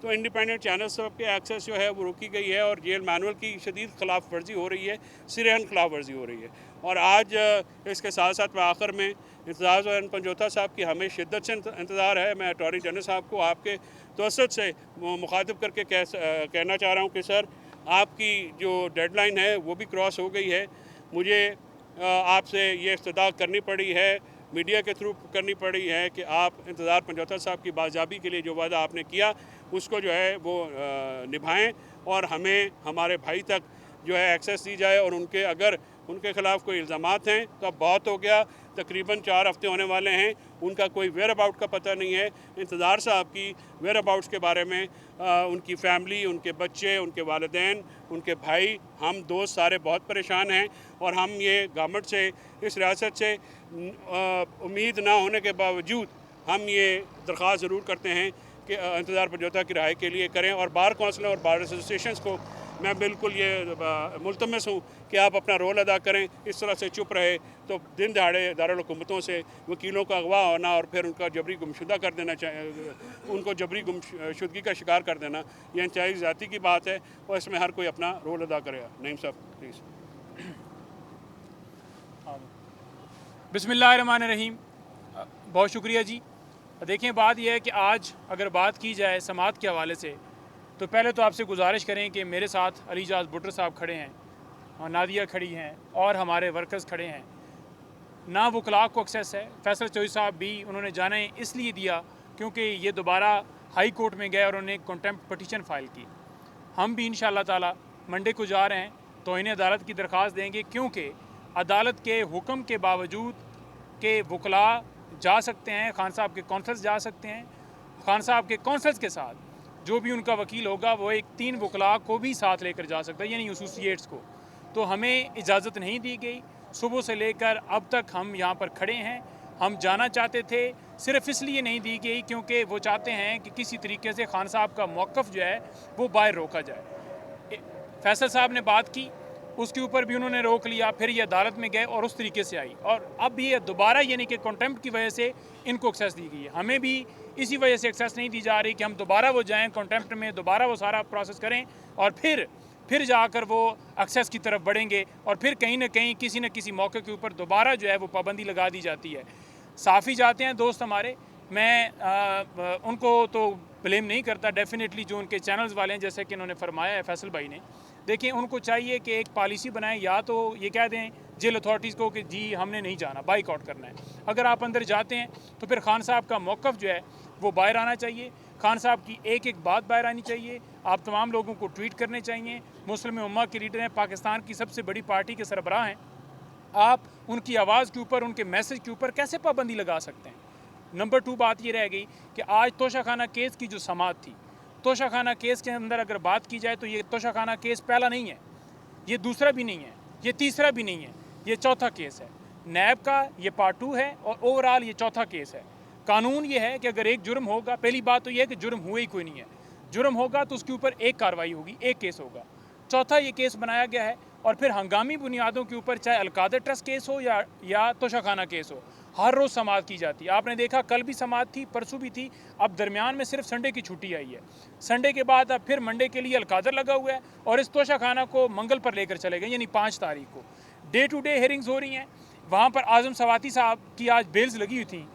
तो independent channel सब के एक्सेस जो है वो रोकी गई है और जेल मैनुअल की शदीद खिलाफ वर्जी हो रही है, सिरहन खिलाफ वर्जी हो रही है। और आज इसके साथ साथ मैं आखिर में इंतजाज और पंजोता साहब की हमें शिद्दत से इंतज़ार है। मैं अटॉर्नी जनरल साहब को आपके तवसत से मुखातिब करके कहना चाह रहा हूँ कि सर, आपकी जो डेडलाइन है वो भी क्रॉस हो गई है। मुझे आपसे ये इस्तदा करनी पड़ी है, मीडिया के थ्रू करनी पड़ी है कि आप इंतज़ार पंजोता साहब की बाज़ाबी के लिए जो वादा आपने किया उसको जो है वो निभाएं और हमें हमारे भाई तक जो है एक्सेस दी जाए। और अगर उनके ख़िलाफ़ कोई इल्ज़ामात हैं तो अब बहुत हो गया, तकरीबन 4 हफ्ते होने वाले हैं, उनका कोई वेयर अबाउट का पता नहीं है। इंतज़ार साहब की वेयर अबाउट्स के बारे में उनकी फ़ैमिली, उनके बच्चे, उनके वालिदैन, उनके भाई, हम दोस्त सारे बहुत परेशान हैं। और हम ये गवर्नमेंट से, इस रियासत से उम्मीद ना होने के बावजूद हम ये दरख्वास्त ज़रूर करते हैं कि इंतज़ार पंजोता की रिहाई के लिए करें। और बार कौंसिल और बार एसोसिएशंस को मैं बिल्कुल ये मुल्तमस हूँ कि आप अपना रोल अदा करें। इस तरह से चुप रहे तो दिन दहाड़े दारुल हुकूमतों से वकीलों का अगवा होना और फिर उनका जबरी गुमशुदा कर देना, उनको जबरी गुमशुदगी का शिकार कर देना, यह इंतहाई ज़्यादती की बात है और इसमें हर कोई अपना रोल अदा करेगा। नईम साहब प्लीज़। बिस्मिल्लाहिर्रहमानिर्रहीम। बहुत शुक्रिया जी। देखें, बात यह है कि आज अगर बात की जाए समात के हवाले से तो पहले तो आपसे गुजारिश करें कि मेरे साथ अलीजाज भुट्टर साहब खड़े हैं और नादिया खड़ी हैं और हमारे वर्कर्स खड़े हैं। ना वकला को एक्सेस है, फैसल चौधरी साहब भी उन्होंने जाने इसलिए दिया क्योंकि ये दोबारा हाई कोर्ट में गए और उन्होंने कंटेम्प्ट पटिशन फ़ाइल की। हम भी इंशाअल्लाह ताला मंडे को जा रहे हैं तो इन्हें अदालत की दरख्वास्त देंगे, क्योंकि अदालत के हुक्म के बावजूद के वकला जा सकते हैं, खान साहब के कौंसल्स जा सकते हैं। खान साहब के कौंसल्स के साथ जो भी उनका वकील होगा वो एक 3 वकला को भी साथ लेकर जा सकता है, यानी एसोसिएट्स को। तो हमें इजाज़त नहीं दी गई। सुबह से लेकर अब तक हम यहाँ पर खड़े हैं। हम जाना चाहते थे, सिर्फ इसलिए नहीं दी गई क्योंकि वो चाहते हैं कि किसी तरीके से खान साहब का मौक़िफ़ जो है वो बाहर रोका जाए। फैसल साहब ने बात की, उसके ऊपर भी उन्होंने रोक लिया, फिर ये अदालत में गए और उस तरीके से आई। और अब ये दोबारा यानी कि कंटेम्प्ट की वजह से इनको एक्सेस दी गई है। हमें भी इसी वजह से एक्सेस नहीं दी जा रही कि हम दोबारा वो जाएं कंटेम्प्ट में, दोबारा वो सारा प्रोसेस करें और फिर जाकर वो एक्सेस की तरफ बढ़ेंगे और फिर कहीं ना कहीं किसी न किसी मौके के ऊपर दोबारा जो है वो पाबंदी लगा दी जाती है। साफ़ी जाते हैं दोस्त हमारे, मैं उनको तो ब्लेम नहीं करता, डेफिनेटली जो उनके चैनल्स वाले हैं, जैसे कि इन्होंने फरमाया है फैसल भाई ने, देखिए उनको चाहिए कि एक पॉलिसी बनाएं, या तो ये कह दें जेल अथॉरिटीज़ को कि जी हमने नहीं जाना, बाइकआउट करना है। अगर आप अंदर जाते हैं तो फिर खान साहब का मौक़िफ़ जो है वो बाहर आना चाहिए, खान साहब की एक एक बात बाहर आनी चाहिए। आप तमाम लोगों को ट्वीट करने चाहिए। मुस्लिम उम्मा के लीडर हैं, पाकिस्तान की सबसे बड़ी पार्टी के सरबराह हैं, आप उनकी आवाज़ के ऊपर, उनके मैसेज के ऊपर कैसे पाबंदी लगा सकते हैं। नंबर 2 बात ये रह गई कि आज तोशाखाना केस की जो समात थी, तोशाखाना केस के अंदर अगर बात की जाए तो ये तोशाखाना केस पहला नहीं है, ये दूसरा भी नहीं है, ये तीसरा भी नहीं है, ये चौथा केस है। नैब का ये पार्ट 2 है और ओवरऑल ये चौथा केस है। कानून ये है कि अगर एक जुर्म होगा, पहली बात तो ये है कि जुर्म हुआ ही कोई नहीं है, जुर्म होगा तो उसके ऊपर एक कार्रवाई होगी, एक केस होगा। चौथा ये केस बनाया गया है और फिर हंगामी बुनियादों के ऊपर, चाहे अलकादर ट्रस्ट केस हो या तोशाखाना केस हो, हर रोज़ समात की जाती है। आपने देखा कल भी समात थी, परसों भी थी, अब दरमियान में सिर्फ संडे की छुट्टी आई है। संडे के बाद अब फिर मंडे के लिए अलकादर लगा हुआ है और इस तोशाखाना को मंगल पर लेकर चले गए, यानी 5 तारीख को डे टू डे हेयरिंग्स हो रही हैं। वहाँ पर आज़म सवाती साहब की आज बेल्स लगी हुई थी,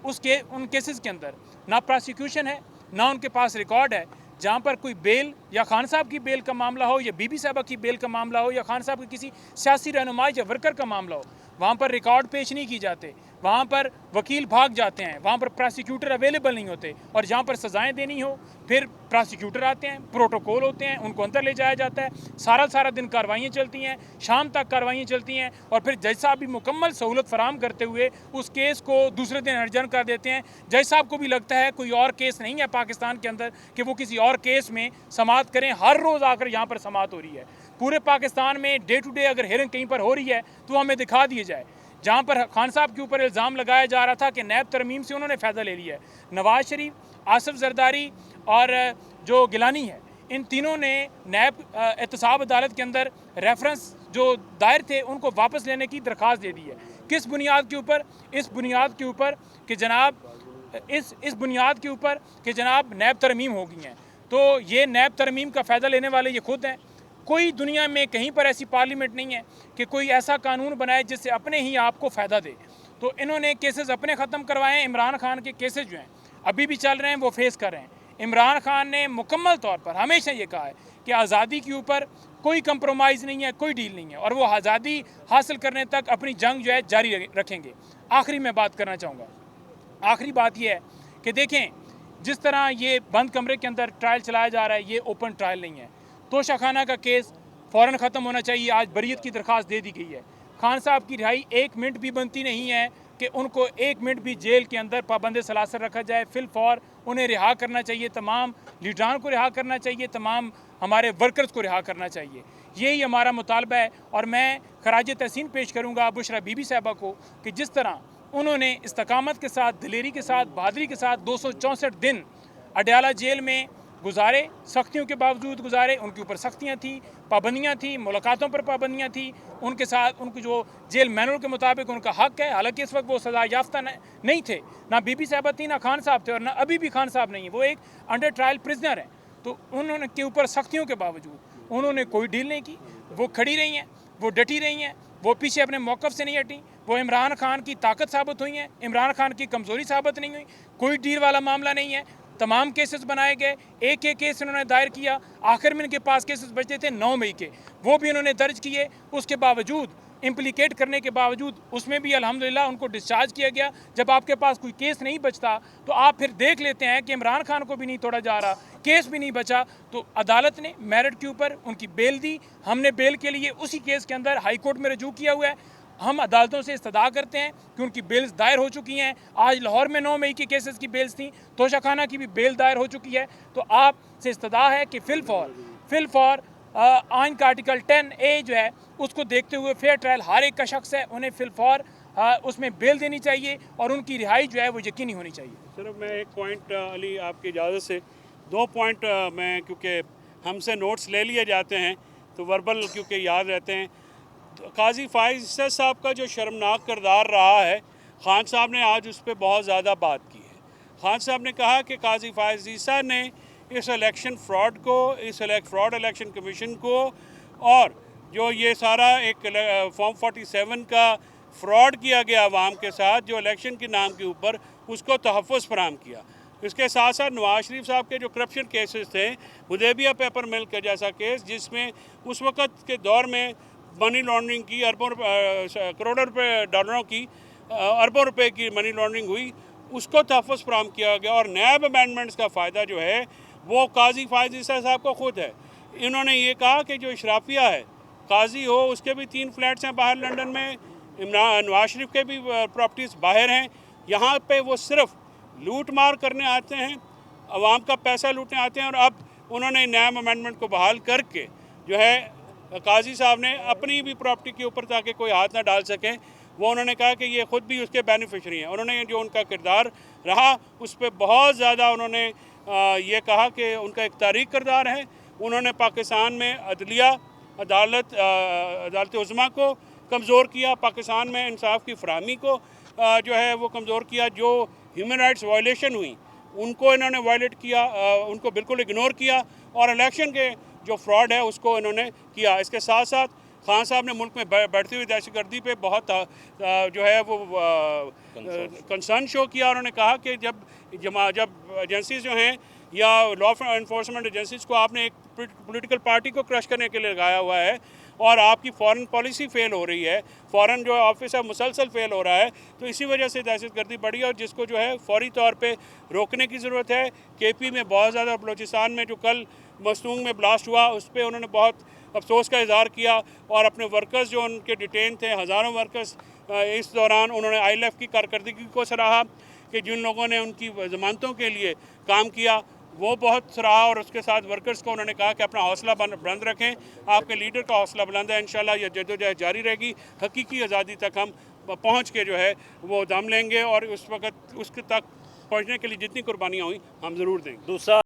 उन केसेस के अंदर ना प्रोसिक्यूशन है, ना उनके पास रिकॉर्ड है। जहाँ पर कोई बेल या खान साहब की बेल का मामला हो या बीबी साहबा की बेल का मामला हो या खान साहब के किसी सियासी रहनुमाई या वर्कर का मामला हो, वहाँ पर रिकॉर्ड पेश नहीं की जाते, वहाँ पर वकील भाग जाते हैं, वहाँ पर प्रोसिक्यूटर अवेलेबल नहीं होते, और जहाँ पर सज़ाएं देनी हो फिर प्रोसिक्यूटर आते हैं, प्रोटोकॉल होते हैं, उनको अंदर ले जाया जाता है, सारा दिन कार्रवाइयाँ चलती हैं, शाम तक कार्रवाइयाँ चलती हैं और फिर जज साहब भी मुकम्मल सहूलत फराम करते हुए उस केस को दूसरे दिन अर्जन कर देते हैं। जज साहब को भी लगता है कोई और केस नहीं है पाकिस्तान के अंदर कि वो किसी और केस में समात करें। हर रोज़ आकर यहाँ पर समात हो रही है। पूरे पाकिस्तान में डे टू डे अगर हेयरिंग कहीं पर हो रही है तो हमें दिखा दिए जाए। जहाँ पर खान साहब के ऊपर इल्ज़ाम लगाया जा रहा था कि नैब तरमीम से उन्होंने फ़ायदा ले लिया है, नवाज शरीफ, आसिफ जरदारी और जो गिलानी है, इन तीनों ने नैब एहतसाब अदालत के अंदर रेफरेंस जो दायर थे उनको वापस लेने की दरख्वास्त दे दी है। किस बुनियाद के ऊपर? इस बुनियाद के ऊपर कि जनाब नैब तरमीम हो गई हैं। तो ये नैब तरमीम का फ़ायदा लेने वाले ये खुद हैं। कोई दुनिया में कहीं पर ऐसी पार्लियामेंट नहीं है कि कोई ऐसा कानून बनाए जिससे अपने ही आपको फ़ायदा दे। तो इन्होंने केसेस अपने ख़त्म करवाए हैं। इमरान खान के केसेस जो हैं अभी भी चल रहे हैं, वो फेस कर रहे हैं। इमरान खान ने मुकम्मल तौर पर हमेशा ये कहा है कि आज़ादी के ऊपर कोई कंप्रोमाइज़ नहीं है, कोई डील नहीं है, और वो आज़ादी हासिल करने तक अपनी जंग जो है जारी रखेंगे। आखिरी में बात करना चाहूँगा, आखिरी बात ये है कि देखें, जिस तरह ये बंद कमरे के अंदर ट्रायल चलाया जा रहा है, ये ओपन ट्रायल नहीं है। तोशा खाना का केस फ़ौरन ख़त्म होना चाहिए। आज बरीयत की दरख्वास्त दे दी गई है। खान साहब की रिहाई 1 मिनट भी बनती नहीं है कि उनको 1 मिनट भी जेल के अंदर पाबंद सलासर रखा जाए। फिलफौर उन्हें रिहा करना चाहिए, तमाम लीडरान को रिहा करना चाहिए, तमाम हमारे वर्कर्स को रिहा करना चाहिए। यही हमारा मुतालबा है। और मैं खराज तहसीन पेश करूँगा बुशरा बीबी साहबा को कि जिस तरह उन्होंने इस्तकामत के साथ, दिलेरी के साथ, बहादुरी के साथ 264 दिन अडयाला जेल में गुजारे, सख्तियों के बावजूद गुजारे। उनके ऊपर सख्तियाँ थी, पाबंदियाँ थी, मुलाकातों पर पाबंदियाँ थी। उनके साथ उनको जो जेल मैनुअल के मुताबिक उनका हक है, हालांकि इस वक्त वो सज़ा याफ्ता नहीं थे, ना बीबी साहबा थी, ना खान साहब थे, और ना अभी भी खान साहब नहीं है। वो एक अंडर ट्रायल प्रिजनर हैं। तो उन्होंने के ऊपर सख्तियों के बावजूद उन्होंने कोई डील नहीं की। वो खड़ी रही हैं, वो डटी रही हैं, वो पीछे अपने मौक़िफ़ से नहीं हटी। वो इमरान खान की ताकत साबित हुई हैं, इमरान खान की कमज़ोरी साबित नहीं हुई। कोई डील वाला मामला नहीं है। तमाम केसेस बनाए गए, एक एक केस इन्होंने दायर किया। आखिर में इनके पास केसेस बचते थे 9 मई के, वो भी इन्होंने दर्ज किए। उसके बावजूद इम्प्लिकेट करने के बावजूद उसमें भी अल्हम्दुलिल्लाह उनको डिस्चार्ज किया गया। जब आपके पास कोई केस नहीं बचता तो आप फिर देख लेते हैं कि इमरान खान को भी नहीं तोड़ा जा रहा, केस भी नहीं बचा, तो अदालत ने मेरिट के ऊपर उनकी बेल दी। हमने बेल के लिए उसी केस के अंदर हाई कोर्ट में रजू किया हुआ है। हम अदालतों से इस्तदा करते हैं कि उनकी बेल्स दायर हो चुकी हैं। आज लाहौर में 9 मई की केसेस की बेल्स थी, तोशा खाना की भी बेल दायर हो चुकी है। तो आप से इस्तदा है कि फिलफौर आइन का आर्टिकल 10A जो है उसको देखते हुए फेयर ट्रायल हर एक का शख्स है, उन्हें फिलफौर उसमें बेल देनी चाहिए और उनकी रिहाई जो है वो यकीनी होनी चाहिए। सिर्फ मैं एक पॉइंट अली आपकी इजाज़त से 2 पॉइंट मैं, क्योंकि हमसे नोट्स ले लिए जाते हैं तो वर्बल क्योंकि याद रहते हैं। तो काजी फ़ाइज़ ईसा साहब का जो शर्मनाक किरदार रहा है, खान साहब ने आज उस पर बहुत ज़्यादा बात की है। खान साहब ने कहा कि काजी फ़ाइज़ ईसा ने इस इलेक्शन फ्रॉड को, इस फ्रॉड इलेक्शन कमीशन को, और जो ये सारा एक फॉर्म 47 का फ्रॉड किया गया अवाम के साथ जो इलेक्शन के नाम के ऊपर, उसको तहफ़्फ़ुज़ फराहम किया। इसके साथ साथ नवाज शरीफ साहब के जो करप्शन केसेस थे, हुदैबिया पेपर मिल का जैसा केस, जिसमें उस वक़्त के दौर में मनी लॉन्ड्रिंग की, करोड़ों रुपए डॉलरों की, अरबों रुपए की मनी लॉन्ड्रिंग हुई, उसको तहफ़्फ़ुज़ फराहम किया गया। और नैब अमेंडमेंट्स का फ़ायदा जो है वो काजी फ़ाइज़ ईसा साहब को खुद है। इन्होंने ये कहा कि जो इशराफिया है, काजी हो, उसके भी 3 फ्लैट्स हैं बाहर लंदन में, नवाज शरीफ के भी प्रॉपर्टीज़ बाहर हैं। यहाँ पे वो सिर्फ लूट मार करने आते हैं, अवाम का पैसा लूटने आते हैं। और अब उन्होंने नैब अमेंडमेंट को बहाल करके जो है काजी साहब ने अपनी भी प्रॉपर्टी के ऊपर ताकि कोई हाथ ना डाल सके, वो उन्होंने कहा कि ये ख़ुद भी उसके बेनिफिशरी हैं। उन्होंने जो उनका किरदार रहा उस पर बहुत ज़्यादा उन्होंने ये कहा कि उनका एक तारीख़ किरदार है। उन्होंने पाकिस्तान में अदलिया, अदालत उज़्मा को कमज़ोर किया, पाकिस्तान में इंसाफ की फराहमी को जो है वो कमज़ोर किया। जो ह्यूमन राइट्स वायलेशन हुई उनको इन्होंने वायलेट किया, उनको बिल्कुल इग्नोर किया, और इलेक्शन के जो फ्रॉड है उसको इन्होंने किया। इसके साथ साथ खान साहब ने मुल्क में बढ़ती हुई दहशतगर्दी पे बहुत जो है वो कंसर्न शो किया। उन्होंने कहा कि जब एजेंसीज जो हैं या लॉ इन्फोर्समेंट एजेंसीज को आपने एक पॉलिटिकल पार्टी को क्रश करने के लिए लगाया हुआ है और आपकी फ़ॉरेन पॉलिसी फ़ेल हो रही है, फ़ॉरेन जो ऑफिस है मुसलसल फ़ेल हो रहा है, तो इसी वजह से दहशतगर्दी बढ़ी है और जिसको जो है फौरी तौर पे रोकने की ज़रूरत है। KP में बहुत ज़्यादा, बलूचिस्तान में जो कल मस्तूंग में ब्लास्ट हुआ उस पर उन्होंने बहुत अफसोस का इज़हार किया और अपने वर्कर्स जो उनके डिटेन थे, हज़ारों वर्कर्स, इस दौरान उन्होंने ILF की कारकर्दगी को सराहा कि जिन लोगों ने उनकी ज़मानतों के लिए काम किया वो बहुत सराहा। और उसके साथ वर्कर्स को उन्होंने कहा कि अपना हौसला बुलंद रखें, आपके लीडर का हौसला बुलंद है, इंशाल्लाह यह जद्दोजहद जारी रहेगी, हकीकी आज़ादी तक हम पहुँच के जो है वो दम लेंगे और उस वक़्त उसके तक पहुँचने के लिए जितनी कुर्बानियाँ हुई हम ज़रूर देंगे। दूसरा